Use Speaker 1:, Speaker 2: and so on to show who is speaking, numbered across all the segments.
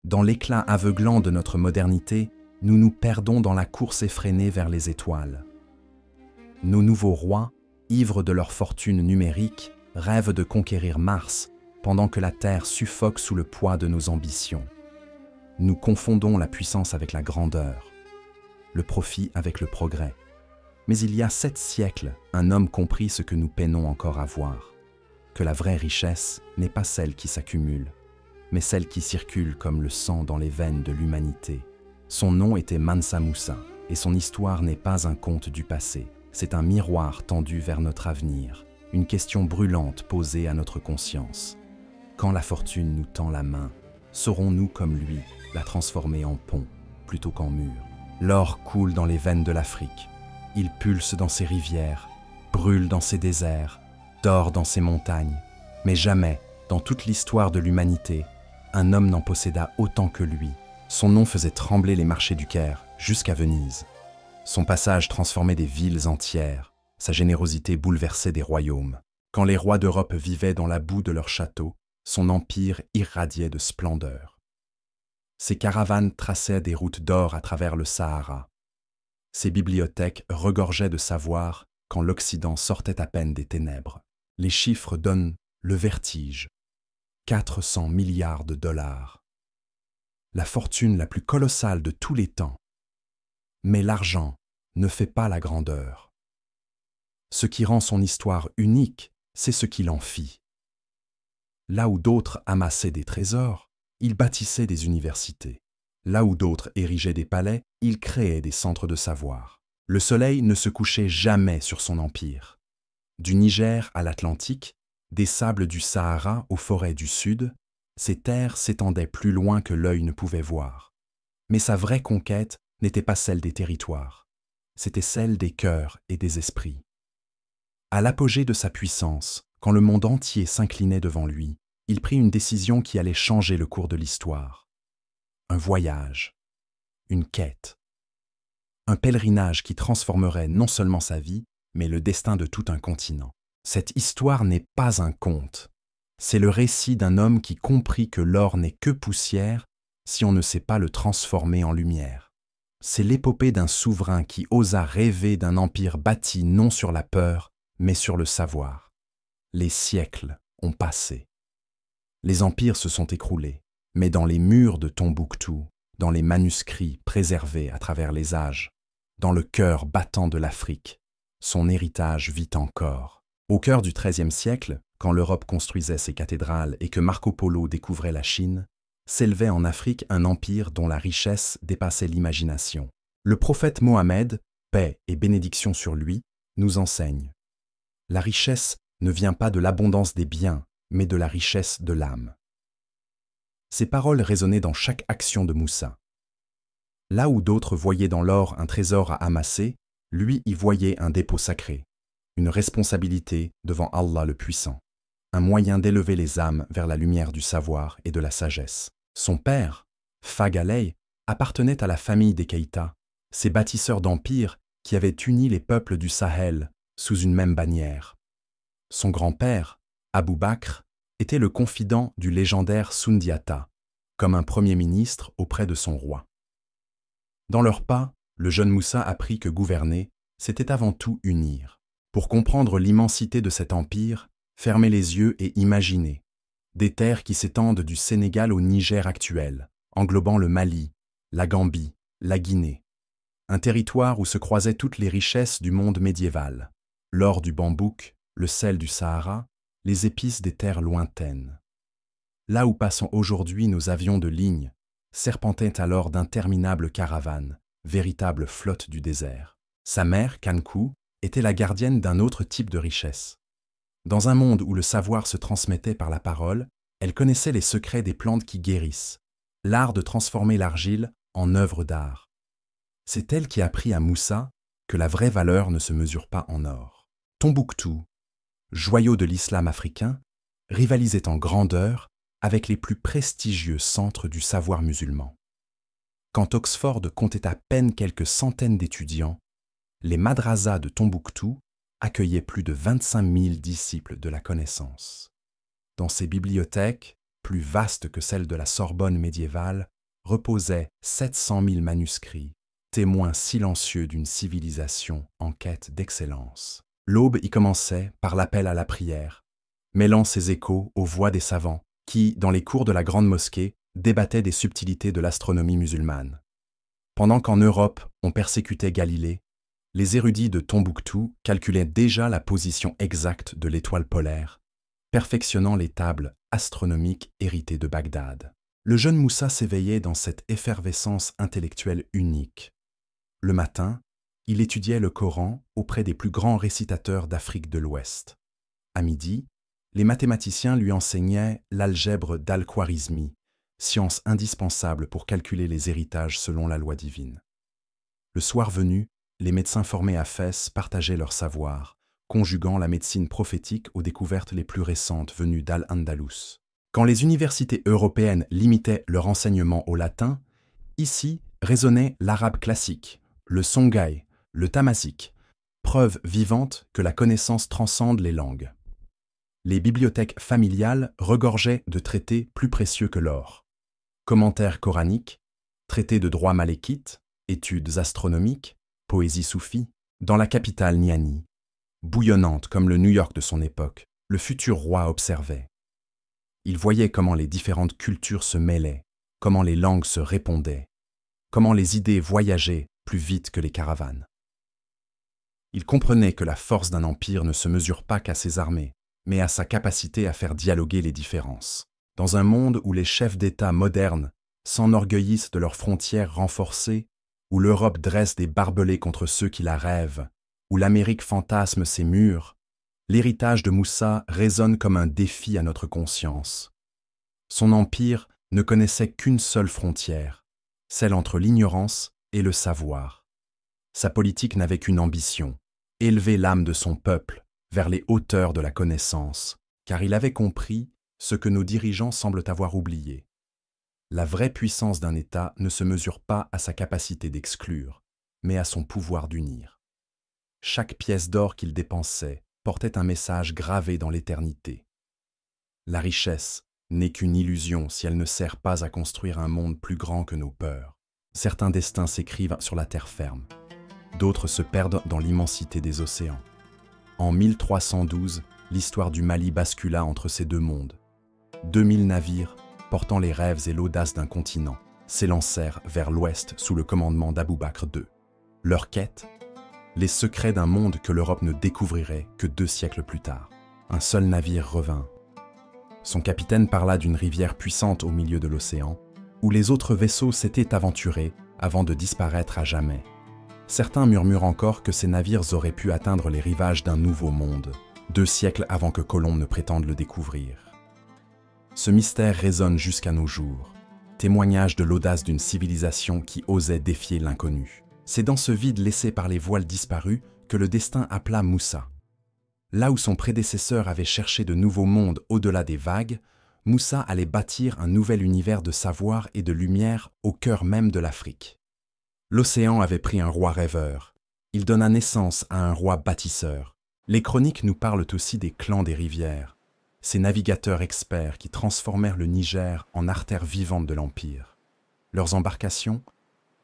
Speaker 1: Dans l'éclat aveuglant de notre modernité, nous nous perdons dans la course effrénée vers les étoiles. Nos nouveaux rois, ivres de leur fortune numérique, rêvent de conquérir Mars, pendant que la Terre suffoque sous le poids de nos ambitions. Nous confondons la puissance avec la grandeur, le profit avec le progrès. Mais il y a 7 siècles, un homme comprit ce que nous peinons encore à voir, que la vraie richesse n'est pas celle qui s'accumule, mais celle qui circule comme le sang dans les veines de l'humanité. Son nom était Mansa Musa, et son histoire n'est pas un conte du passé, c'est un miroir tendu vers notre avenir, une question brûlante posée à notre conscience. Quand la fortune nous tend la main, saurons-nous comme lui la transformer en pont plutôt qu'en mur? L'or coule dans les veines de l'Afrique, il pulse dans ses rivières, brûle dans ses déserts, dort dans ses montagnes, mais jamais, dans toute l'histoire de l'humanité, un homme n'en posséda autant que lui. Son nom faisait trembler les marchés du Caire jusqu'à Venise. Son passage transformait des villes entières, sa générosité bouleversait des royaumes. Quand les rois d'Europe vivaient dans la boue de leurs châteaux, son empire irradiait de splendeur. Ses caravanes traçaient des routes d'or à travers le Sahara. Ses bibliothèques regorgeaient de savoir quand l'Occident sortait à peine des ténèbres. Les chiffres donnent le vertige. 400 milliards de dollars. La fortune la plus colossale de tous les temps. Mais l'argent ne fait pas la grandeur. Ce qui rend son histoire unique, c'est ce qu'il en fit. Là où d'autres amassaient des trésors, il bâtissait des universités. Là où d'autres érigeaient des palais, il créait des centres de savoir. Le soleil ne se couchait jamais sur son empire. Du Niger à l'Atlantique, des sables du Sahara aux forêts du Sud, ses terres s'étendaient plus loin que l'œil ne pouvait voir. Mais sa vraie conquête n'était pas celle des territoires, c'était celle des cœurs et des esprits. À l'apogée de sa puissance, quand le monde entier s'inclinait devant lui, il prit une décision qui allait changer le cours de l'histoire. Un voyage, une quête, un pèlerinage qui transformerait non seulement sa vie, mais le destin de tout un continent. Cette histoire n'est pas un conte, c'est le récit d'un homme qui comprit que l'or n'est que poussière si on ne sait pas le transformer en lumière. C'est l'épopée d'un souverain qui osa rêver d'un empire bâti non sur la peur, mais sur le savoir. Les siècles ont passé. Les empires se sont écroulés, mais dans les murs de Tombouctou, dans les manuscrits préservés à travers les âges, dans le cœur battant de l'Afrique, son héritage vit encore. Au cœur du XIIIe siècle, quand l'Europe construisait ses cathédrales et que Marco Polo découvrait la Chine, s'élevait en Afrique un empire dont la richesse dépassait l'imagination. Le prophète Mohammed, paix et bénédiction sur lui, nous enseigne. La richesse ne vient pas de l'abondance des biens, mais de la richesse de l'âme. Ces paroles résonnaient dans chaque action de Moussa. Là où d'autres voyaient dans l'or un trésor à amasser, lui y voyait un dépôt sacré, une responsabilité devant Allah le Puissant, un moyen d'élever les âmes vers la lumière du savoir et de la sagesse. Son père, Fagaley, appartenait à la famille des Keïta, ces bâtisseurs d'empires qui avaient uni les peuples du Sahel sous une même bannière. Son grand-père, Abou Bakr, était le confident du légendaire Soundiata, comme un premier ministre auprès de son roi. Dans leurs pas, le jeune Moussa apprit que gouverner, c'était avant tout unir. Pour comprendre l'immensité de cet empire, fermer les yeux et imaginer. Des terres qui s'étendent du Sénégal au Niger actuel, englobant le Mali, la Gambie, la Guinée. Un territoire où se croisaient toutes les richesses du monde médiéval. L'or du bambouk, le sel du Sahara, les épices des terres lointaines. Là où passent aujourd'hui nos avions de ligne, serpentaient alors d'interminables caravanes, véritables flottes du désert. Sa mère, Kankou, était la gardienne d'un autre type de richesse. Dans un monde où le savoir se transmettait par la parole, elle connaissait les secrets des plantes qui guérissent, l'art de transformer l'argile en œuvre d'art. C'est elle qui apprit à Moussa que la vraie valeur ne se mesure pas en or. Tombouctou, joyau de l'islam africain, rivalisait en grandeur avec les plus prestigieux centres du savoir musulman. Quand Oxford comptait à peine quelques centaines d'étudiants, les madrasas de Tombouctou accueillaient plus de 25 000 disciples de la connaissance. Dans ces bibliothèques, plus vastes que celles de la Sorbonne médiévale, reposaient 700 000 manuscrits, témoins silencieux d'une civilisation en quête d'excellence. L'aube y commençait par l'appel à la prière, mêlant ses échos aux voix des savants qui, dans les cours de la Grande Mosquée, débattaient des subtilités de l'astronomie musulmane. Pendant qu'en Europe, on persécutait Galilée, les érudits de Tombouctou calculaient déjà la position exacte de l'étoile polaire, perfectionnant les tables astronomiques héritées de Bagdad. Le jeune Moussa s'éveillait dans cette effervescence intellectuelle unique. Le matin, il étudiait le Coran auprès des plus grands récitateurs d'Afrique de l'Ouest. À midi, les mathématiciens lui enseignaient l'algèbre d'Al-Khwarizmi, science indispensable pour calculer les héritages selon la loi divine. Le soir venu, les médecins formés à Fès partageaient leur savoir, conjuguant la médecine prophétique aux découvertes les plus récentes venues d'Al-Andalus. Quand les universités européennes limitaient leur enseignement au latin, ici résonnait l'arabe classique, le songhai, le tamazight, preuve vivante que la connaissance transcende les langues. Les bibliothèques familiales regorgeaient de traités plus précieux que l'or. Commentaires coraniques, traités de droit malékite, études astronomiques, poésie soufie. Dans la capitale Niani, bouillonnante comme le New York de son époque, le futur roi observait. Il voyait comment les différentes cultures se mêlaient, comment les langues se répondaient, comment les idées voyageaient plus vite que les caravanes. Il comprenait que la force d'un empire ne se mesure pas qu'à ses armées, mais à sa capacité à faire dialoguer les différences. Dans un monde où les chefs d'État modernes s'enorgueillissent de leurs frontières renforcées, où l'Europe dresse des barbelés contre ceux qui la rêvent, où l'Amérique fantasme ses murs, l'héritage de Moussa résonne comme un défi à notre conscience. Son empire ne connaissait qu'une seule frontière, celle entre l'ignorance et le savoir. Sa politique n'avait qu'une ambition, élever l'âme de son peuple vers les hauteurs de la connaissance, car il avait compris ce que nos dirigeants semblent avoir oublié. La vraie puissance d'un État ne se mesure pas à sa capacité d'exclure, mais à son pouvoir d'unir. Chaque pièce d'or qu'il dépensait portait un message gravé dans l'éternité. La richesse n'est qu'une illusion si elle ne sert pas à construire un monde plus grand que nos peurs. Certains destins s'écrivent sur la terre ferme, d'autres se perdent dans l'immensité des océans. En 1312, l'histoire du Mali bascula entre ces deux mondes. 2000 navires, portant les rêves et l'audace d'un continent, s'élancèrent vers l'ouest sous le commandement d'Abou Bakr II. Leur quête, les secrets d'un monde que l'Europe ne découvrirait que 2 siècles plus tard. Un seul navire revint. Son capitaine parla d'une rivière puissante au milieu de l'océan, où les autres vaisseaux s'étaient aventurés avant de disparaître à jamais. Certains murmurent encore que ces navires auraient pu atteindre les rivages d'un nouveau monde, 2 siècles avant que Colomb ne prétende le découvrir. Ce mystère résonne jusqu'à nos jours, témoignage de l'audace d'une civilisation qui osait défier l'inconnu. C'est dans ce vide laissé par les voiles disparus que le destin appela Moussa. Là où son prédécesseur avait cherché de nouveaux mondes au-delà des vagues, Moussa allait bâtir un nouvel univers de savoir et de lumière au cœur même de l'Afrique. L'océan avait pris un roi rêveur. Il donna naissance à un roi bâtisseur. Les chroniques nous parlent aussi des clans des rivières, ces navigateurs experts qui transformèrent le Niger en artère vivante de l'Empire. Leurs embarcations,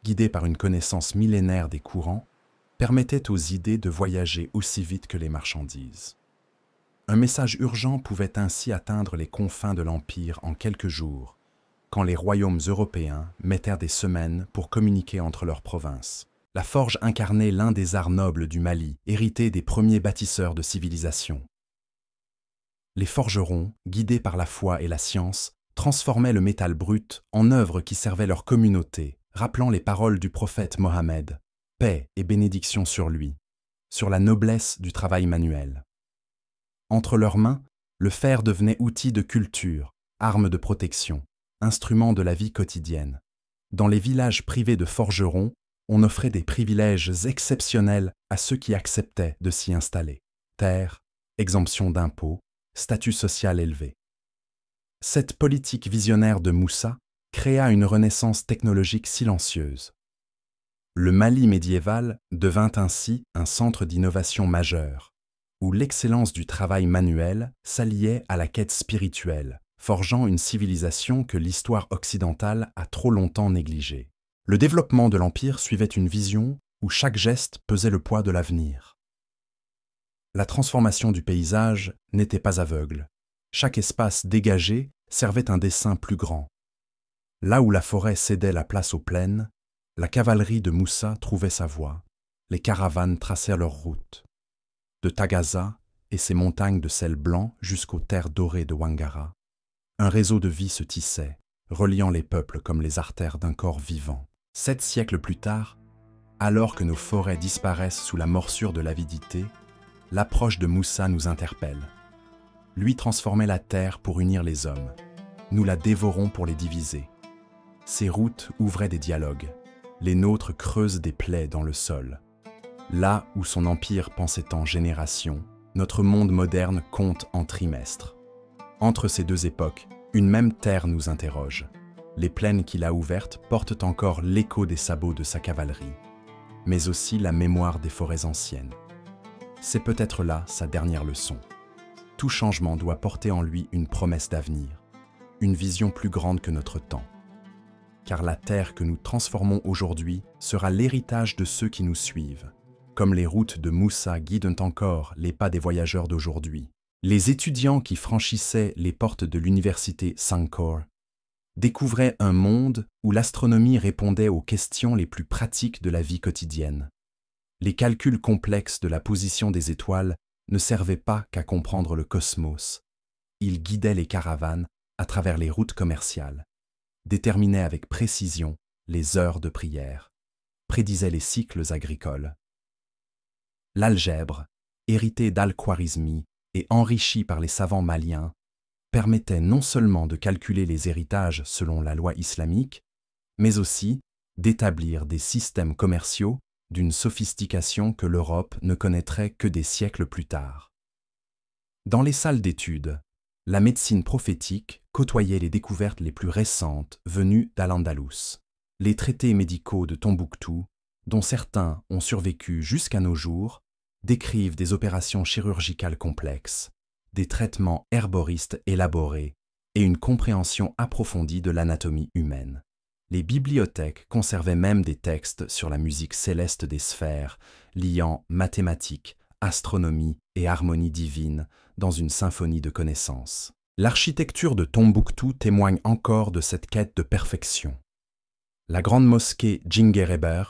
Speaker 1: guidées par une connaissance millénaire des courants, permettaient aux idées de voyager aussi vite que les marchandises. Un message urgent pouvait ainsi atteindre les confins de l'Empire en quelques jours, quand les royaumes européens mettèrent des semaines pour communiquer entre leurs provinces. La forge incarnait l'un des arts nobles du Mali, hérité des premiers bâtisseurs de civilisation. Les forgerons, guidés par la foi et la science, transformaient le métal brut en œuvres qui servaient leur communauté, rappelant les paroles du prophète Mohammed, paix et bénédiction sur lui, sur la noblesse du travail manuel. Entre leurs mains, le fer devenait outil de culture, arme de protection, instrument de la vie quotidienne. Dans les villages privés de forgerons, on offrait des privilèges exceptionnels à ceux qui acceptaient de s'y installer. Terre, exemption d'impôts, statut social élevé. Cette politique visionnaire de Moussa créa une renaissance technologique silencieuse. Le Mali médiéval devint ainsi un centre d'innovation majeur, où l'excellence du travail manuel s'alliait à la quête spirituelle, forgeant une civilisation que l'histoire occidentale a trop longtemps négligée. Le développement de l'Empire suivait une vision où chaque geste pesait le poids de l'avenir. La transformation du paysage n'était pas aveugle. Chaque espace dégagé servait un dessein plus grand. Là où la forêt cédait la place aux plaines, la cavalerie de Moussa trouvait sa voie. Les caravanes tracèrent leur route. De Tagaza et ses montagnes de sel blanc jusqu'aux terres dorées de Wangara, un réseau de vie se tissait, reliant les peuples comme les artères d'un corps vivant. 7 siècles plus tard, alors que nos forêts disparaissent sous la morsure de l'avidité, l'approche de Moussa nous interpelle. Lui transformait la terre pour unir les hommes. Nous la dévorons pour les diviser. Ses routes ouvraient des dialogues. Les nôtres creusent des plaies dans le sol. Là où son empire pensait en générations, notre monde moderne compte en trimestres. Entre ces deux époques, une même terre nous interroge. Les plaines qu'il a ouvertes portent encore l'écho des sabots de sa cavalerie, mais aussi la mémoire des forêts anciennes. C'est peut-être là sa dernière leçon. Tout changement doit porter en lui une promesse d'avenir, une vision plus grande que notre temps. Car la terre que nous transformons aujourd'hui sera l'héritage de ceux qui nous suivent, comme les routes de Moussa guident encore les pas des voyageurs d'aujourd'hui. Les étudiants qui franchissaient les portes de l'université Sankore découvraient un monde où l'astronomie répondait aux questions les plus pratiques de la vie quotidienne. Les calculs complexes de la position des étoiles ne servaient pas qu'à comprendre le cosmos. Ils guidaient les caravanes à travers les routes commerciales, déterminaient avec précision les heures de prière, prédisaient les cycles agricoles. L'algèbre, héritée d'Al-Khwarizmi et enrichie par les savants maliens, permettait non seulement de calculer les héritages selon la loi islamique, mais aussi d'établir des systèmes commerciaux d'une sophistication que l'Europe ne connaîtrait que des siècles plus tard. Dans les salles d'études, la médecine prophétique côtoyait les découvertes les plus récentes venues d'Al-Andalus. Les traités médicaux de Tombouctou, dont certains ont survécu jusqu'à nos jours, décrivent des opérations chirurgicales complexes, des traitements herboristes élaborés et une compréhension approfondie de l'anatomie humaine. Les bibliothèques conservaient même des textes sur la musique céleste des sphères, liant mathématiques, astronomie et harmonie divine dans une symphonie de connaissances. L'architecture de Tombouctou témoigne encore de cette quête de perfection. La grande mosquée Djinguereber,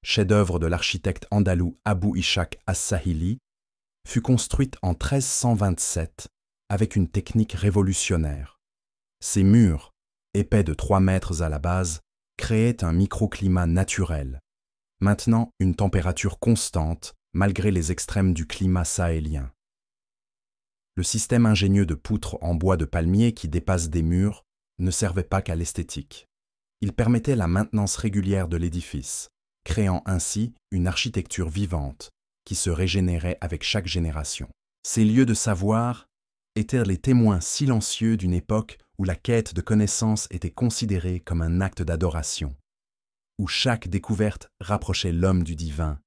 Speaker 1: chef-d'œuvre de l'architecte andalou Abou Ishaq as-Sahili, fut construite en 1327 avec une technique révolutionnaire. Ses murs, épais de 3 mètres à la base, créaient un microclimat naturel, maintenant une température constante malgré les extrêmes du climat sahélien. Le système ingénieux de poutres en bois de palmier qui dépasse des murs ne servait pas qu'à l'esthétique. Il permettait la maintenance régulière de l'édifice, créant ainsi une architecture vivante qui se régénérait avec chaque génération. Ces lieux de savoir étaient les témoins silencieux d'une époque où la quête de connaissance était considérée comme un acte d'adoration, où chaque découverte rapprochait l'homme du divin,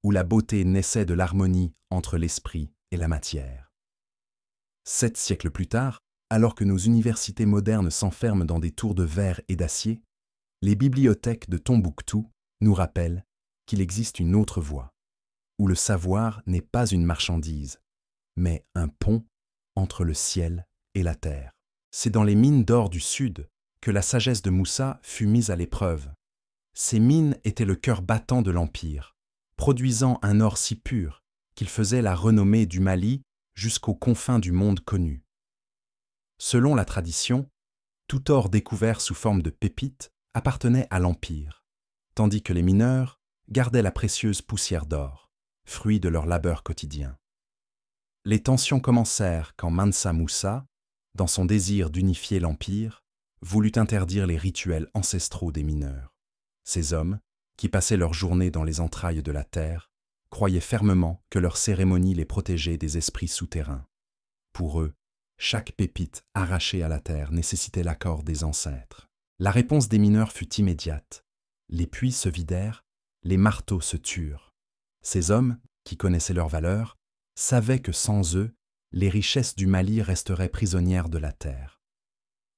Speaker 1: où la beauté naissait de l'harmonie entre l'esprit et la matière. 7 siècles plus tard, alors que nos universités modernes s'enferment dans des tours de verre et d'acier, les bibliothèques de Tombouctou nous rappellent qu'il existe une autre voie, où le savoir n'est pas une marchandise, mais un pont entre le ciel et la terre. C'est dans les mines d'or du Sud que la sagesse de Moussa fut mise à l'épreuve. Ces mines étaient le cœur battant de l'Empire, produisant un or si pur qu'il faisait la renommée du Mali jusqu'aux confins du monde connu. Selon la tradition, tout or découvert sous forme de pépites appartenait à l'Empire, tandis que les mineurs gardaient la précieuse poussière d'or, fruit de leur labeur quotidien. Les tensions commencèrent quand Mansa Moussa, dans son désir d'unifier l'Empire, voulut interdire les rituels ancestraux des mineurs. Ces hommes, qui passaient leur journée dans les entrailles de la terre, croyaient fermement que leurs cérémonies les protégeaient des esprits souterrains. Pour eux, chaque pépite arrachée à la terre nécessitait l'accord des ancêtres. La réponse des mineurs fut immédiate. Les puits se vidèrent, les marteaux se turent. Ces hommes, qui connaissaient leur valeur, savaient que sans eux, les richesses du Mali resteraient prisonnières de la terre.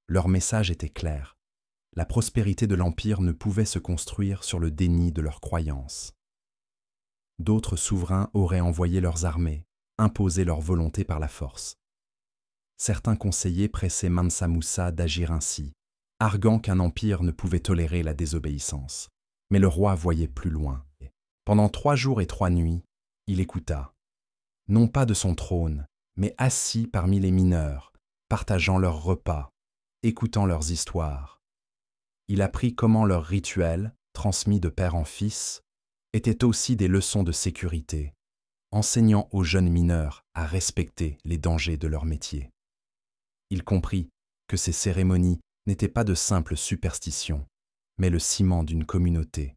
Speaker 1: Leur message était clair. La prospérité de l'Empire ne pouvait se construire sur le déni de leurs croyances. D'autres souverains auraient envoyé leurs armées, imposé leur volonté par la force. Certains conseillers pressaient Mansa Musa d'agir ainsi, arguant qu'un empire ne pouvait tolérer la désobéissance. Mais le roi voyait plus loin. Pendant 3 jours et 3 nuits, il écouta, non pas de son trône, mais assis parmi les mineurs, partageant leurs repas, écoutant leurs histoires. Il apprit comment leurs rituels, transmis de père en fils, étaient aussi des leçons de sécurité, enseignant aux jeunes mineurs à respecter les dangers de leur métier. Il comprit que ces cérémonies n'étaient pas de simples superstitions, mais le ciment d'une communauté,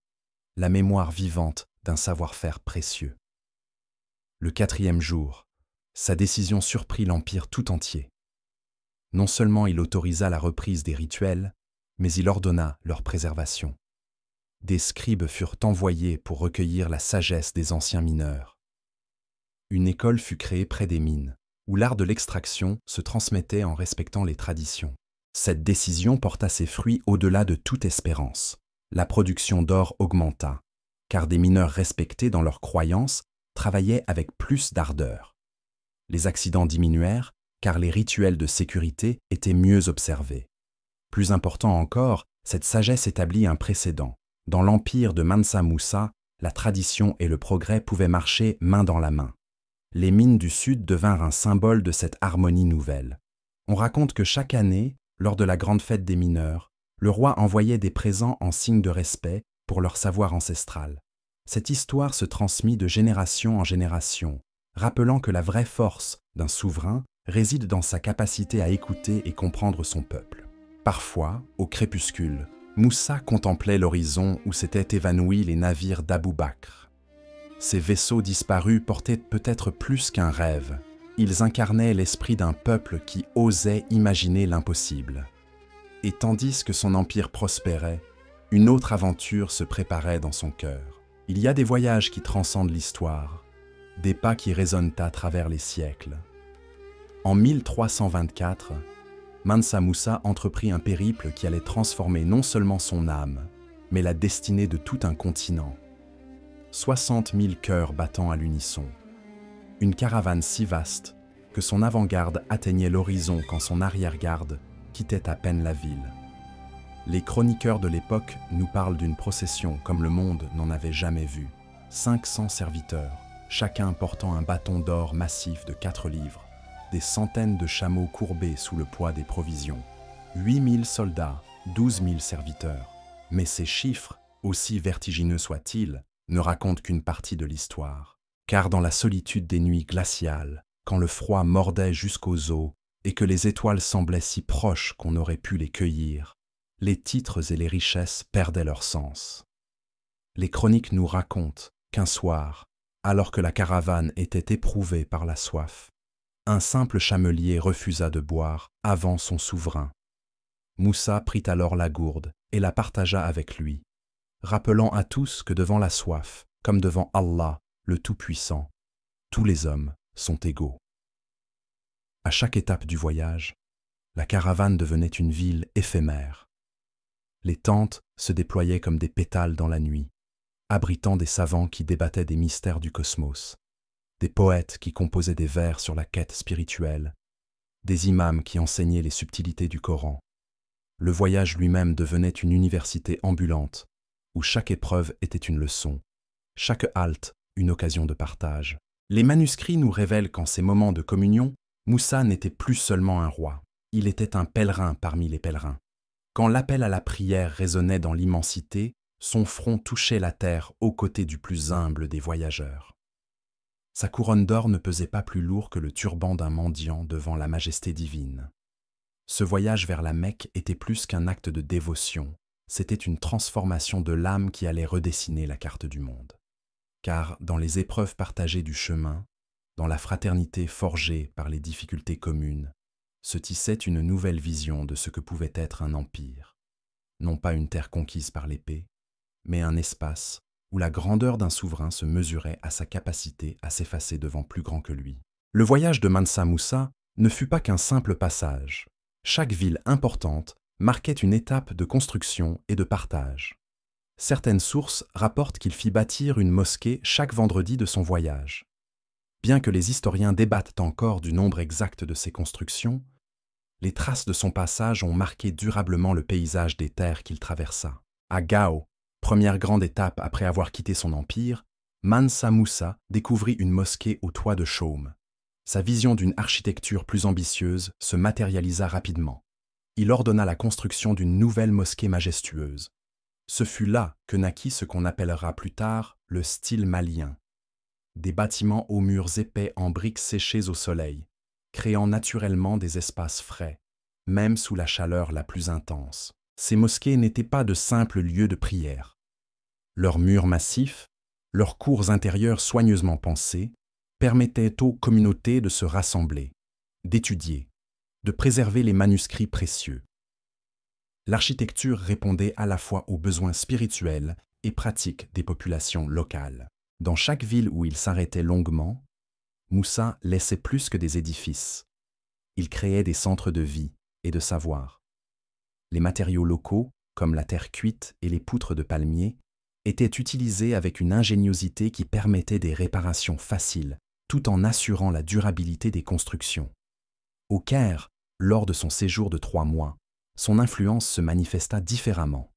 Speaker 1: la mémoire vivante d'un savoir-faire précieux. Le 4e jour, sa décision surprit l'Empire tout entier. Non seulement il autorisa la reprise des rituels, mais il ordonna leur préservation. Des scribes furent envoyés pour recueillir la sagesse des anciens mineurs. Une école fut créée près des mines, où l'art de l'extraction se transmettait en respectant les traditions. Cette décision porta ses fruits au-delà de toute espérance. La production d'or augmenta, car des mineurs respectés dans leurs croyances travaillaient avec plus d'ardeur. Les accidents diminuèrent, car les rituels de sécurité étaient mieux observés. Plus important encore, cette sagesse établit un précédent. Dans l'empire de Mansa Musa, la tradition et le progrès pouvaient marcher main dans la main. Les mines du Sud devinrent un symbole de cette harmonie nouvelle. On raconte que chaque année, lors de la grande fête des mineurs, le roi envoyait des présents en signe de respect pour leur savoir ancestral. Cette histoire se transmit de génération en génération, rappelant que la vraie force d'un souverain réside dans sa capacité à écouter et comprendre son peuple. Parfois, au crépuscule, Moussa contemplait l'horizon où s'étaient évanouis les navires d'Abou Bakr. Ces vaisseaux disparus portaient peut-être plus qu'un rêve. Ils incarnaient l'esprit d'un peuple qui osait imaginer l'impossible. Et tandis que son empire prospérait, une autre aventure se préparait dans son cœur. Il y a des voyages qui transcendent l'histoire, des pas qui résonnent à travers les siècles. En 1324, Mansa Musa entreprit un périple qui allait transformer non seulement son âme, mais la destinée de tout un continent. 60 000 cœurs battant à l'unisson. Une caravane si vaste que son avant-garde atteignait l'horizon quand son arrière-garde quittait à peine la ville. Les chroniqueurs de l'époque nous parlent d'une procession comme le monde n'en avait jamais vu. 500 serviteurs, chacun portant un bâton d'or massif de 4 livres, des centaines de chameaux courbés sous le poids des provisions, 8000 soldats, 12 000 serviteurs. Mais ces chiffres, aussi vertigineux soient-ils, ne racontent qu'une partie de l'histoire. Car dans la solitude des nuits glaciales, quand le froid mordait jusqu'aux os et que les étoiles semblaient si proches qu'on aurait pu les cueillir, les titres et les richesses perdaient leur sens. Les chroniques nous racontent qu'un soir, alors que la caravane était éprouvée par la soif, un simple chamelier refusa de boire avant son souverain. Moussa prit alors la gourde et la partagea avec lui, rappelant à tous que devant la soif, comme devant Allah, le Tout-Puissant, tous les hommes sont égaux. À chaque étape du voyage, la caravane devenait une ville éphémère. Les tentes se déployaient comme des pétales dans la nuit, abritant des savants qui débattaient des mystères du cosmos, des poètes qui composaient des vers sur la quête spirituelle, des imams qui enseignaient les subtilités du Coran. Le voyage lui-même devenait une université ambulante, où chaque épreuve était une leçon, chaque halte une occasion de partage. Les manuscrits nous révèlent qu'en ces moments de communion, Moussa n'était plus seulement un roi, il était un pèlerin parmi les pèlerins. Quand l'appel à la prière résonnait dans l'immensité, son front touchait la terre aux côtés du plus humble des voyageurs. Sa couronne d'or ne pesait pas plus lourd que le turban d'un mendiant devant la majesté divine. Ce voyage vers la Mecque était plus qu'un acte de dévotion, c'était une transformation de l'âme qui allait redessiner la carte du monde. Car dans les épreuves partagées du chemin, dans la fraternité forgée par les difficultés communes, se tissait une nouvelle vision de ce que pouvait être un empire. Non pas une terre conquise par l'épée, mais un espace où la grandeur d'un souverain se mesurait à sa capacité à s'effacer devant plus grand que lui. Le voyage de Mansa Musa ne fut pas qu'un simple passage. Chaque ville importante marquait une étape de construction et de partage. Certaines sources rapportent qu'il fit bâtir une mosquée chaque vendredi de son voyage. Bien que les historiens débattent encore du nombre exact de ces constructions, les traces de son passage ont marqué durablement le paysage des terres qu'il traversa. À Gao, première grande étape après avoir quitté son empire, Mansa Musa découvrit une mosquée au toit de chaume. Sa vision d'une architecture plus ambitieuse se matérialisa rapidement. Il ordonna la construction d'une nouvelle mosquée majestueuse. Ce fut là que naquit ce qu'on appellera plus tard le style malien. Des bâtiments aux murs épais en briques séchées au soleil, créant naturellement des espaces frais, même sous la chaleur la plus intense. Ces mosquées n'étaient pas de simples lieux de prière. Leurs murs massifs, leurs cours intérieurs soigneusement pensés, permettaient aux communautés de se rassembler, d'étudier, de préserver les manuscrits précieux. L'architecture répondait à la fois aux besoins spirituels et pratiques des populations locales. Dans chaque ville où il s'arrêtait longuement, Musa laissait plus que des édifices. Il créait des centres de vie et de savoir. Les matériaux locaux, comme la terre cuite et les poutres de palmier, étaient utilisés avec une ingéniosité qui permettait des réparations faciles, tout en assurant la durabilité des constructions. Au Caire, lors de son séjour de 3 mois, son influence se manifesta différemment.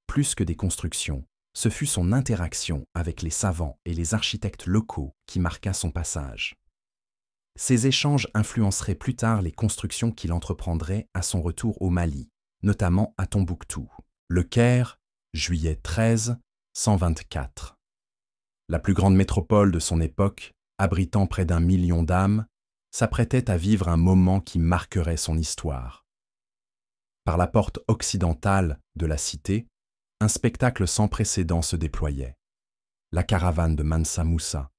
Speaker 1: Plus que des constructions, ce fut son interaction avec les savants et les architectes locaux qui marqua son passage. Ces échanges influenceraient plus tard les constructions qu'il entreprendrait à son retour au Mali, notamment à Tombouctou. Le Caire, juillet 13, 124. La plus grande métropole de son époque, abritant près d'1 million d'âmes, s'apprêtait à vivre un moment qui marquerait son histoire. Par la porte occidentale de la cité, un spectacle sans précédent se déployait. La caravane de Mansa Musa,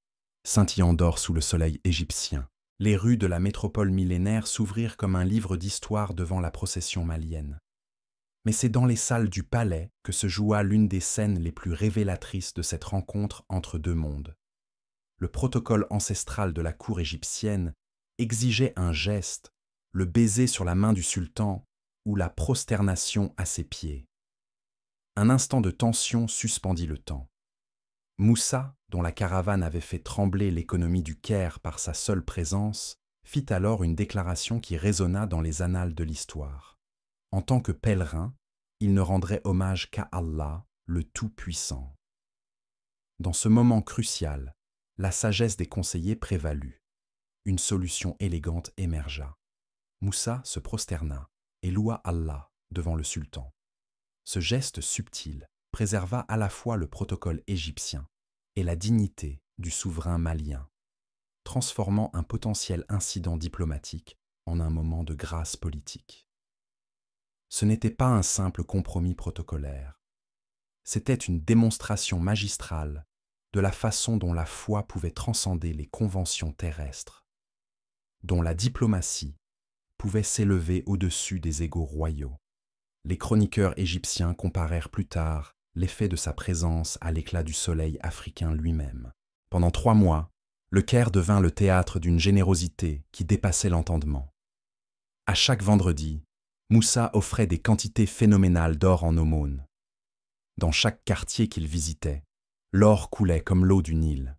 Speaker 1: scintillant d'or sous le soleil égyptien. Les rues de la métropole millénaire s'ouvrirent comme un livre d'histoire devant la procession malienne. Mais c'est dans les salles du palais que se joua l'une des scènes les plus révélatrices de cette rencontre entre deux mondes. Le protocole ancestral de la cour égyptienne exigeait un geste, le baiser sur la main du sultan ou la prosternation à ses pieds. Un instant de tension suspendit le temps. Musa, dont la caravane avait fait trembler l'économie du Caire par sa seule présence, fit alors une déclaration qui résonna dans les annales de l'histoire. En tant que pèlerin, il ne rendrait hommage qu'à Allah, le Tout-Puissant. Dans ce moment crucial, la sagesse des conseillers prévalut. Une solution élégante émergea. Musa se prosterna et loua Allah devant le sultan. Ce geste subtil préserva à la fois le protocole égyptien et la dignité du souverain malien, transformant un potentiel incident diplomatique en un moment de grâce politique. Ce n'était pas un simple compromis protocolaire. C'était une démonstration magistrale de la façon dont la foi pouvait transcender les conventions terrestres, dont la diplomatie pouvait s'élever au-dessus des égos royaux. Les chroniqueurs égyptiens comparèrent plus tard l'effet de sa présence à l'éclat du soleil africain lui-même. Pendant 3 mois, le Caire devint le théâtre d'une générosité qui dépassait l'entendement. À chaque vendredi, Musa offrait des quantités phénoménales d'or en aumône. Dans chaque quartier qu'il visitait, l'or coulait comme l'eau du Nil.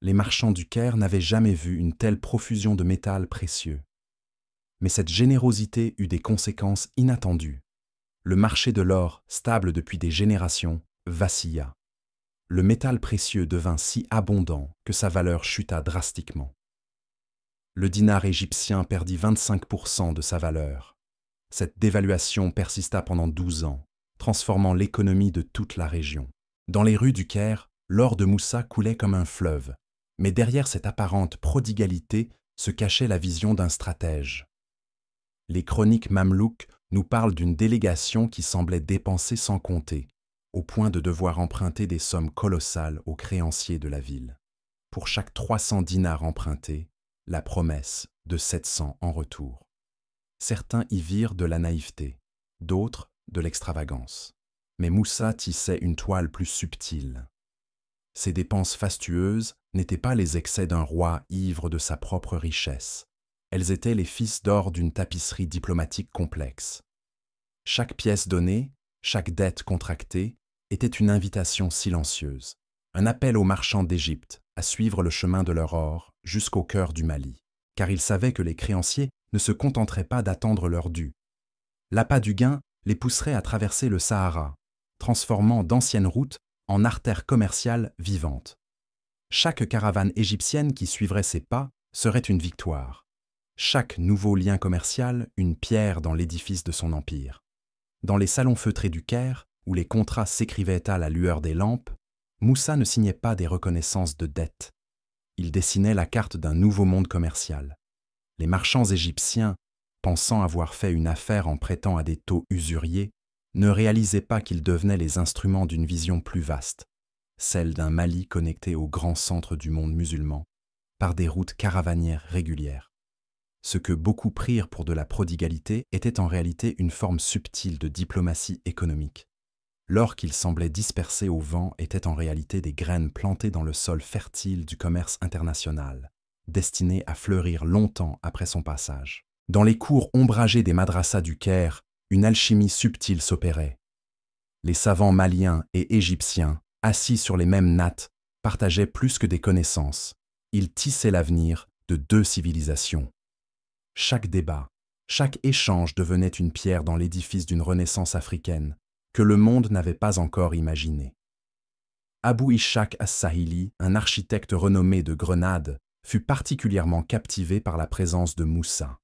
Speaker 1: Les marchands du Caire n'avaient jamais vu une telle profusion de métal précieux. Mais cette générosité eut des conséquences inattendues. Le marché de l'or, stable depuis des générations, vacilla. Le métal précieux devint si abondant que sa valeur chuta drastiquement. Le dinar égyptien perdit 25% de sa valeur. Cette dévaluation persista pendant 12 ans, transformant l'économie de toute la région. Dans les rues du Caire, l'or de Musa coulait comme un fleuve, mais derrière cette apparente prodigalité se cachait la vision d'un stratège. Les chroniques mamelouks nous parlent d'une délégation qui semblait dépenser sans compter, au point de devoir emprunter des sommes colossales aux créanciers de la ville. Pour chaque 300 dinars empruntés, la promesse de 700 en retour. Certains y virent de la naïveté, d'autres de l'extravagance. Mais Musa tissait une toile plus subtile. Ces dépenses fastueuses n'étaient pas les excès d'un roi ivre de sa propre richesse, Elles étaient les fils d'or d'une tapisserie diplomatique complexe. Chaque pièce donnée, chaque dette contractée, était une invitation silencieuse, un appel aux marchands d'Égypte à suivre le chemin de leur or jusqu'au cœur du Mali, car ils savaient que les créanciers ne se contenteraient pas d'attendre leur dû. L'appât du gain les pousserait à traverser le Sahara, transformant d'anciennes routes en artères commerciales vivantes. Chaque caravane égyptienne qui suivrait ces pas serait une victoire. Chaque nouveau lien commercial, une pierre dans l'édifice de son empire. Dans les salons feutrés du Caire, où les contrats s'écrivaient à la lueur des lampes, Moussa ne signait pas des reconnaissances de dettes. Il dessinait la carte d'un nouveau monde commercial. Les marchands égyptiens, pensant avoir fait une affaire en prêtant à des taux usuriers, ne réalisaient pas qu'ils devenaient les instruments d'une vision plus vaste, celle d'un Mali connecté au grand centre du monde musulman, par des routes caravanières régulières. Ce que beaucoup prirent pour de la prodigalité était en réalité une forme subtile de diplomatie économique. L'or qu'il semblait disperser au vent était en réalité des graines plantées dans le sol fertile du commerce international, destinées à fleurir longtemps après son passage. Dans les cours ombragés des madrassas du Caire, une alchimie subtile s'opérait. Les savants maliens et égyptiens, assis sur les mêmes nattes, partageaient plus que des connaissances. Ils tissaient l'avenir de deux civilisations. Chaque débat, chaque échange devenait une pierre dans l'édifice d'une renaissance africaine que le monde n'avait pas encore imaginée. Abou Ishaq as-Sahili, un architecte renommé de Grenade, fut particulièrement captivé par la présence de Moussa.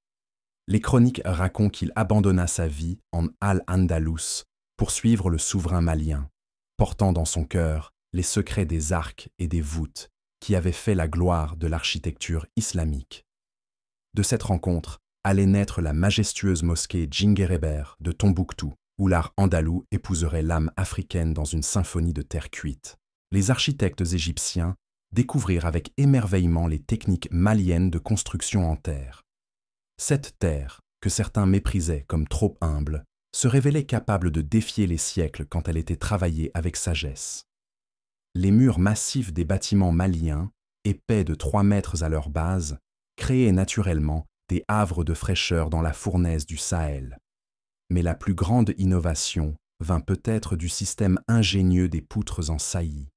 Speaker 1: Les chroniques racontent qu'il abandonna sa vie en Al-Andalus pour suivre le souverain malien, portant dans son cœur les secrets des arcs et des voûtes qui avaient fait la gloire de l'architecture islamique. De cette rencontre allait naître la majestueuse mosquée Djinguereber de Tombouctou, où l'art andalou épouserait l'âme africaine dans une symphonie de terre cuite. Les architectes égyptiens découvrirent avec émerveillement les techniques maliennes de construction en terre. Cette terre, que certains méprisaient comme trop humble, se révélait capable de défier les siècles quand elle était travaillée avec sagesse. Les murs massifs des bâtiments maliens, épais de 3 mètres à leur base, créaient naturellement des havres de fraîcheur dans la fournaise du Sahel. Mais la plus grande innovation vint peut-être du système ingénieux des poutres en saillie.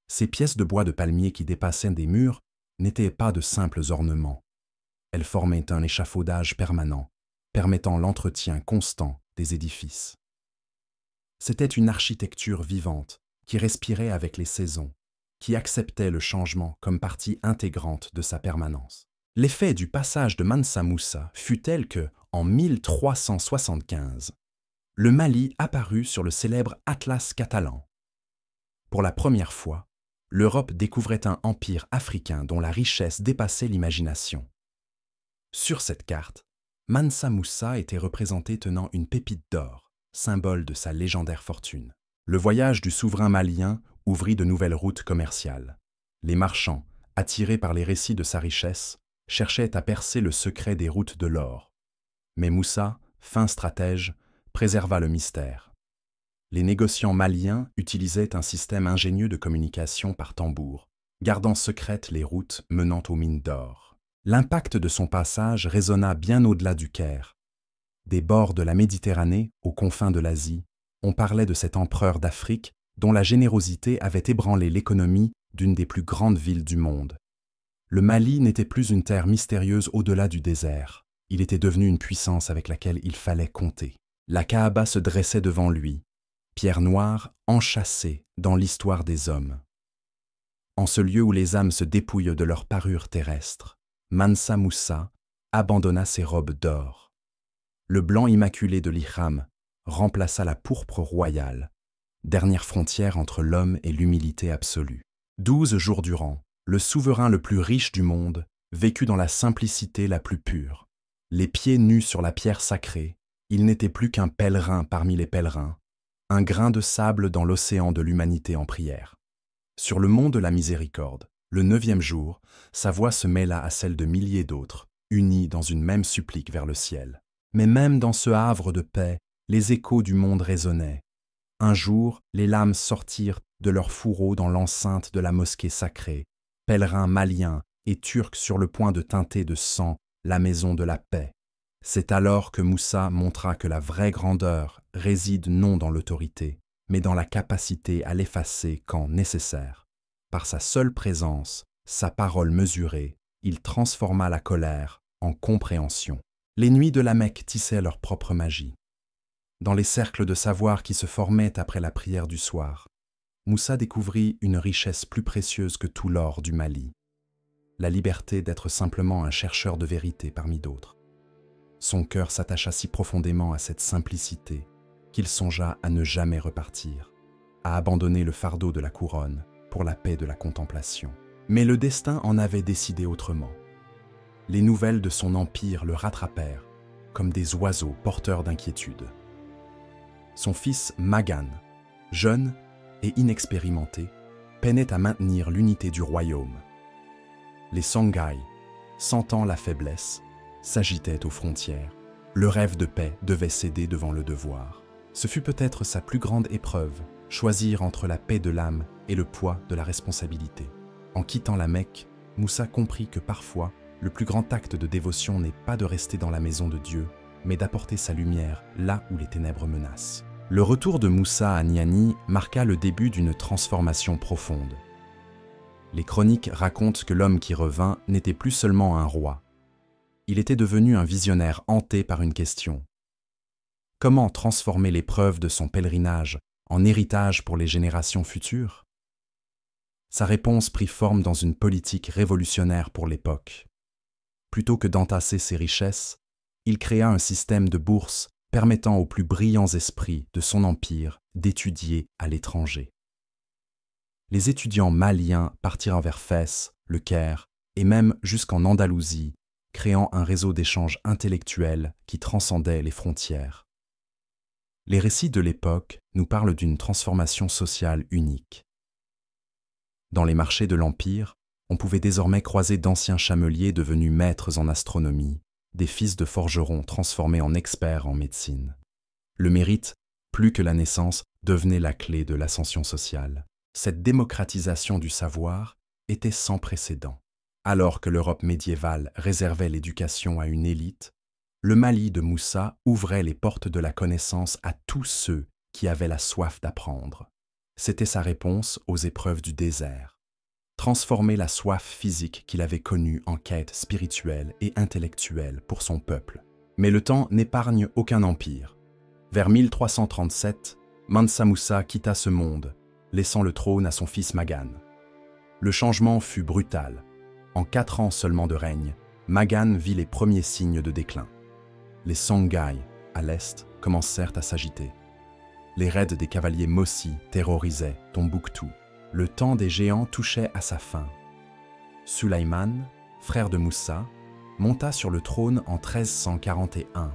Speaker 1: Ces pièces de bois de palmier qui dépassaient des murs n'étaient pas de simples ornements. Elles formaient un échafaudage permanent, permettant l'entretien constant des édifices. C'était une architecture vivante qui respirait avec les saisons, qui acceptait le changement comme partie intégrante de sa permanence. L'effet du passage de Mansa Moussa fut tel que, en 1375, le Mali apparut sur le célèbre Atlas catalan. Pour la première fois, l'Europe découvrait un empire africain dont la richesse dépassait l'imagination. Sur cette carte, Mansa Moussa était représenté tenant une pépite d'or, symbole de sa légendaire fortune. Le voyage du souverain malien ouvrit de nouvelles routes commerciales. Les marchands, attirés par les récits de sa richesse, cherchaient à percer le secret des routes de l'or. Mais Moussa, fin stratège, préserva le mystère. Les négociants maliens utilisaient un système ingénieux de communication par tambour, gardant secrètes les routes menant aux mines d'or. L'impact de son passage résonna bien au-delà du Caire. Des bords de la Méditerranée aux confins de l'Asie, on parlait de cet empereur d'Afrique dont la générosité avait ébranlé l'économie d'une des plus grandes villes du monde. Le Mali n'était plus une terre mystérieuse au-delà du désert. Il était devenu une puissance avec laquelle il fallait compter. La Kaaba se dressait devant lui, pierre noire enchâssée dans l'histoire des hommes. En ce lieu où les âmes se dépouillent de leur parure terrestre, Mansa Moussa abandonna ses robes d'or. Le blanc immaculé de l'ihram remplaça la pourpre royale, dernière frontière entre l'homme et l'humilité absolue. 12 jours durant, le souverain le plus riche du monde vécut dans la simplicité la plus pure. Les pieds nus sur la pierre sacrée, il n'était plus qu'un pèlerin parmi les pèlerins, un grain de sable dans l'océan de l'humanité en prière. Sur le mont de la Miséricorde, le 9e jour, sa voix se mêla à celle de milliers d'autres, unis dans une même supplique vers le ciel. Mais même dans ce havre de paix, les échos du monde résonnaient. Un jour, les lames sortirent de leurs fourreaux dans l'enceinte de la mosquée sacrée, pèlerins maliens et turcs sur le point de teinter de sang la maison de la paix. C'est alors que Moussa montra que la vraie grandeur réside non dans l'autorité, mais dans la capacité à l'effacer quand nécessaire. Par sa seule présence, sa parole mesurée, il transforma la colère en compréhension. Les nuits de la Mecque tissaient leur propre magie. Dans les cercles de savoir qui se formaient après la prière du soir, Moussa découvrit une richesse plus précieuse que tout l'or du Mali, la liberté d'être simplement un chercheur de vérité parmi d'autres. Son cœur s'attacha si profondément à cette simplicité qu'il songea à ne jamais repartir, à abandonner le fardeau de la couronne pour la paix de la contemplation. Mais le destin en avait décidé autrement. Les nouvelles de son empire le rattrapèrent, comme des oiseaux porteurs d'inquiétude. Son fils Magan, jeune et inexpérimenté, peinait à maintenir l'unité du royaume. Les Songhai, sentant la faiblesse, s'agitaient aux frontières. Le rêve de paix devait céder devant le devoir. Ce fut peut-être sa plus grande épreuve, choisir entre la paix de l'âme et le poids de la responsabilité. En quittant la Mecque, Moussa comprit que parfois, le plus grand acte de dévotion n'est pas de rester dans la maison de Dieu, mais d'apporter sa lumière là où les ténèbres menacent. Le retour de Moussa à Niani marqua le début d'une transformation profonde. Les chroniques racontent que l'homme qui revint n'était plus seulement un roi. Il était devenu un visionnaire hanté par une question. Comment transformer l'épreuve de son pèlerinage en héritage pour les générations futures? Sa réponse prit forme dans une politique révolutionnaire pour l'époque. Plutôt que d'entasser ses richesses, il créa un système de bourse permettant aux plus brillants esprits de son empire d'étudier à l'étranger. Les étudiants maliens partirent vers Fès, le Caire et même jusqu'en Andalousie, créant un réseau d'échanges intellectuels qui transcendait les frontières. Les récits de l'époque nous parlent d'une transformation sociale unique. Dans les marchés de l'Empire, on pouvait désormais croiser d'anciens chameliers devenus maîtres en astronomie, des fils de forgerons transformés en experts en médecine. Le mérite, plus que la naissance, devenait la clé de l'ascension sociale. Cette démocratisation du savoir était sans précédent. Alors que l'Europe médiévale réservait l'éducation à une élite, le Mali de Moussa ouvrait les portes de la connaissance à tous ceux qui avaient la soif d'apprendre. C'était sa réponse aux épreuves du désert. Transformer la soif physique qu'il avait connue en quête spirituelle et intellectuelle pour son peuple. Mais le temps n'épargne aucun empire. Vers 1337, Mansa Moussa quitta ce monde, laissant le trône à son fils Magan. Le changement fut brutal. En 4 ans seulement de règne, Magan vit les premiers signes de déclin. Les Songhai, à l'est, commencèrent à s'agiter. Les raids des cavaliers Mossi terrorisaient Tombouctou. Le temps des géants touchait à sa fin. Sulayman, frère de Moussa, monta sur le trône en 1341.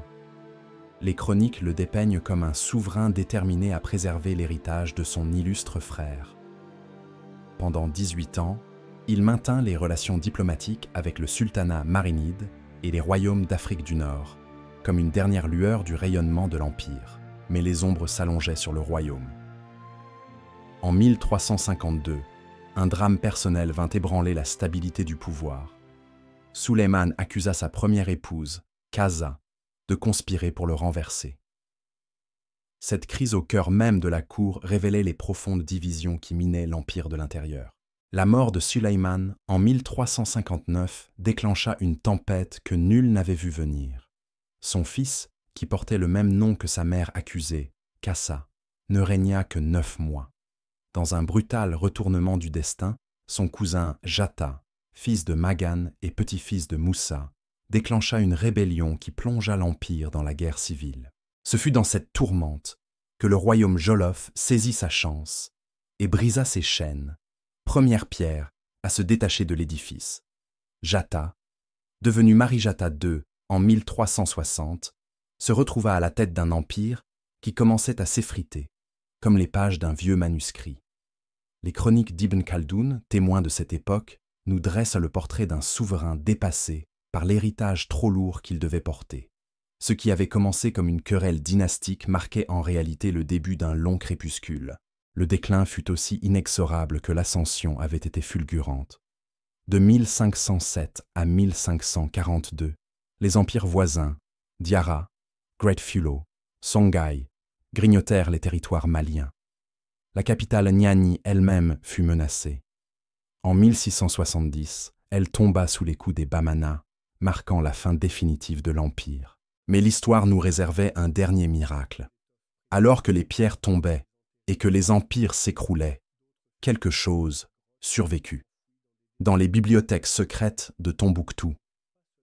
Speaker 1: Les chroniques le dépeignent comme un souverain déterminé à préserver l'héritage de son illustre frère. Pendant 18 ans, il maintint les relations diplomatiques avec le sultanat marinide et les royaumes d'Afrique du Nord, comme une dernière lueur du rayonnement de l'Empire. Mais les ombres s'allongeaient sur le royaume. En 1352, un drame personnel vint ébranler la stabilité du pouvoir. Sulayman accusa sa première épouse, Qaza, de conspirer pour le renverser. Cette crise au cœur même de la cour révélait les profondes divisions qui minaient l'empire de l'intérieur. La mort de Sulayman en 1359 déclencha une tempête que nul n'avait vu venir. Son fils, qui portait le même nom que sa mère accusée, Kassa, ne régna que 9 mois. Dans un brutal retournement du destin, son cousin Jata, fils de Magan et petit-fils de Moussa, déclencha une rébellion qui plongea l'Empire dans la guerre civile. Ce fut dans cette tourmente que le royaume Jolof saisit sa chance et brisa ses chaînes, première pierre à se détacher de l'édifice. Jata, devenu Marijata II en 1360, se retrouva à la tête d'un empire qui commençait à s'effriter, comme les pages d'un vieux manuscrit. Les chroniques d'Ibn Khaldoun, témoins de cette époque, nous dressent le portrait d'un souverain dépassé par l'héritage trop lourd qu'il devait porter. Ce qui avait commencé comme une querelle dynastique marquait en réalité le début d'un long crépuscule. Le déclin fut aussi inexorable que l'ascension avait été fulgurante. De 1507 à 1542, Les empires voisins, Diarra, Great Fulo, Songhai, grignotèrent les territoires maliens. La capitale Niani elle-même fut menacée. En 1670, elle tomba sous les coups des Bamana, marquant la fin définitive de l'Empire. Mais l'histoire nous réservait un dernier miracle. Alors que les pierres tombaient et que les empires s'écroulaient, quelque chose survécut. Dans les bibliothèques secrètes de Tombouctou,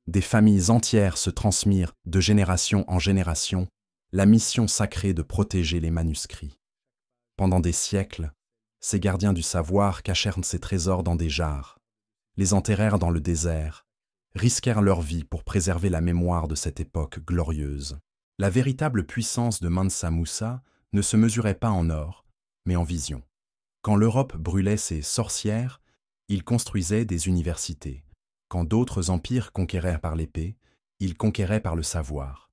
Speaker 1: des familles entières se transmirent de génération en génération la mission sacrée de protéger les manuscrits. Pendant des siècles, ces gardiens du savoir cachèrent ces trésors dans des jarres, les enterrèrent dans le désert, risquèrent leur vie pour préserver la mémoire de cette époque glorieuse. La véritable puissance de Mansa Musa ne se mesurait pas en or, mais en vision. Quand l'Europe brûlait ses sorcières, il construisait des universités. Quand d'autres empires conquéraient par l'épée, il conquérait par le savoir.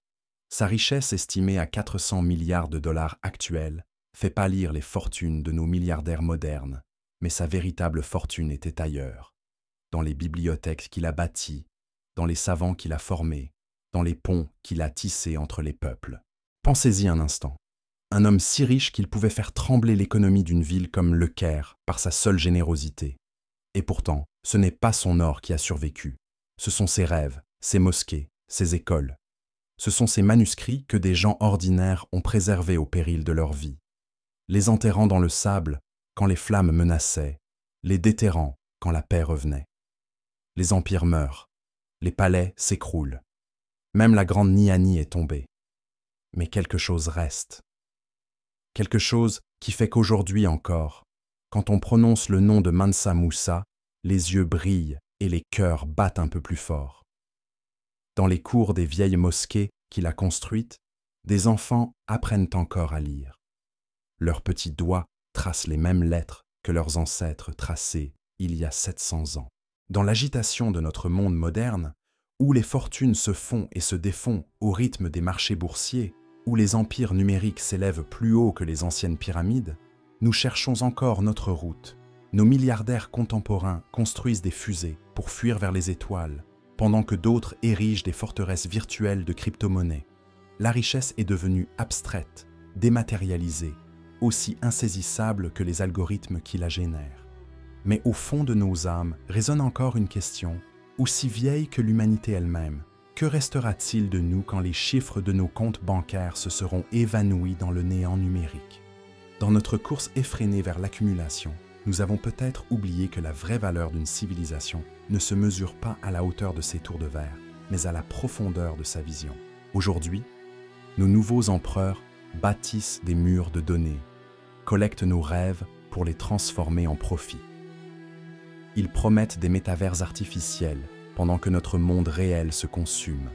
Speaker 1: Sa richesse estimée à 400 milliards de dollars actuels fait pâlir les fortunes de nos milliardaires modernes, mais sa véritable fortune était ailleurs, dans les bibliothèques qu'il a bâties, dans les savants qu'il a formés, dans les ponts qu'il a tissés entre les peuples. Pensez-y un instant. Un homme si riche qu'il pouvait faire trembler l'économie d'une ville comme Le Caire par sa seule générosité. Et pourtant, ce n'est pas son or qui a survécu. Ce sont ses rêves, ses mosquées, ses écoles. Ce sont ces manuscrits que des gens ordinaires ont préservés au péril de leur vie, les enterrant dans le sable quand les flammes menaçaient, les déterrant quand la paix revenait. Les empires meurent, les palais s'écroulent, même la grande Niani est tombée. Mais quelque chose reste. Quelque chose qui fait qu'aujourd'hui encore, quand on prononce le nom de Mansa Musa, les yeux brillent et les cœurs battent un peu plus fort. Dans les cours des vieilles mosquées qu'il a construites, des enfants apprennent encore à lire. Leurs petits doigts tracent les mêmes lettres que leurs ancêtres traçaient il y a 700 ans. Dans l'agitation de notre monde moderne, où les fortunes se font et se défont au rythme des marchés boursiers, où les empires numériques s'élèvent plus haut que les anciennes pyramides, nous cherchons encore notre route. Nos milliardaires contemporains construisent des fusées pour fuir vers les étoiles, pendant que d'autres érigent des forteresses virtuelles de crypto-monnaies. La richesse est devenue abstraite, dématérialisée, aussi insaisissable que les algorithmes qui la génèrent. Mais au fond de nos âmes résonne encore une question, aussi vieille que l'humanité elle-même. Que restera-t-il de nous quand les chiffres de nos comptes bancaires se seront évanouis dans le néant numérique? Dans notre course effrénée vers l'accumulation, nous avons peut-être oublié que la vraie valeur d'une civilisation ne se mesure pas à la hauteur de ses tours de verre, mais à la profondeur de sa vision. Aujourd'hui, nos nouveaux empereurs bâtissent des murs de données, collectent nos rêves pour les transformer en profit. Ils promettent des métavers artificiels pendant que notre monde réel se consume.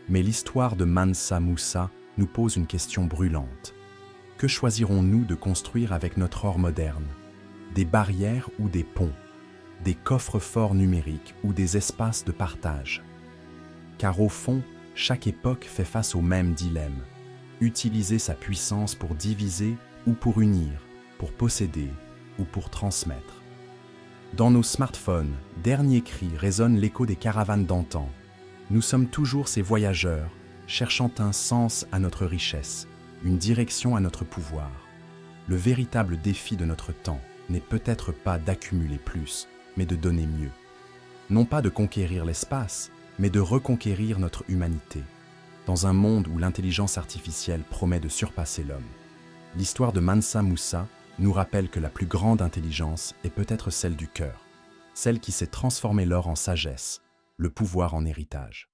Speaker 1: Mais l'histoire de Mansa Musa nous pose une question brûlante. Que choisirons-nous de construire avec notre or moderne? Des barrières ou des ponts? Des coffres-forts numériques ou des espaces de partage? Car au fond, chaque époque fait face au même dilemme. Utiliser sa puissance pour diviser ou pour unir, pour posséder ou pour transmettre. Dans nos smartphones, dernier cri résonne l'écho des caravanes d'antan. Nous sommes toujours ces voyageurs, cherchant un sens à notre richesse, une direction à notre pouvoir. Le véritable défi de notre temps n'est peut-être pas d'accumuler plus, mais de donner mieux. Non pas de conquérir l'espace, mais de reconquérir notre humanité, dans un monde où l'intelligence artificielle promet de surpasser l'homme. L'histoire de Mansa Musa nous rappelle que la plus grande intelligence est peut-être celle du cœur, celle qui sait transformer l'or en sagesse, le pouvoir en héritage.